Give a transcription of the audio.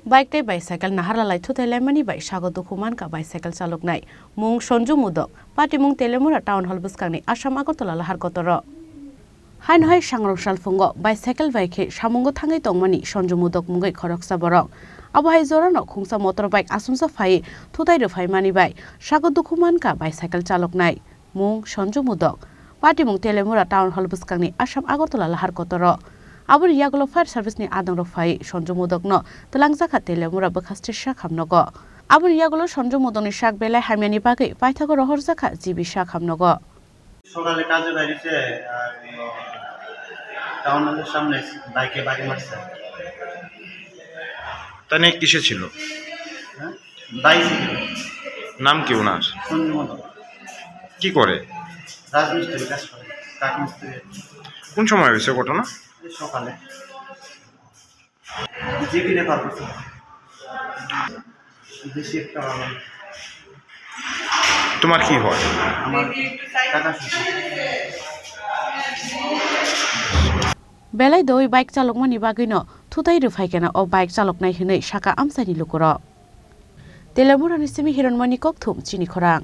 Bike tay bicycle naharlalai Thutailaimani bai Sago Dukhu Mankha bicycle Chaloknai mung sonju mudok party mung Telemura town hall buskangni Assam Agartala lahar kotoro Hain hai sangrong salfungo bicycle bike samungo thangai tongmani sonju mudok mungai khoroksa borok abo hai jorano khungsa motorbike asumsa phai Thutailaimani bai Sago Dukhu Mankha bicycle Chaloknai mung sonju mudok party mung Telemura town hall buskangni Assam Agartala lahar kotoro Abur Yagolo Fire Service ni Adang Rofai, Sonjo Modokno, Telangzaka Telemura Bakastisha Hamnogo. Abur Yagolo Sonjo Modoni Shak Bela Hamiani Bagi, Paitago Horzaka, Zibi Shak Hamnogo. সকালে কাজে বাইরেছে আর টাউনের সামনে বাইকে বাড়ি মারছে তানে কিসে ছিল হ্যাঁ বাইসাইকেল নাম কি ওনার সঞ্জু কি করে রাজমিস্ত্রি কাজ করে কাঠমিস্ত্রি কোন সময় হয়েছে ঘটনা সকালে জিবি রেফার করছে বেশি একটা ভালো তোমার কি হয় আমার টাকা Belai doi bike Chalokmani bagino Thutai Rufaikena o bike Chaloknai hinai Shaka Amsani Lukuro Telemura ni semi Hiranmani Kokthum Chini Khorang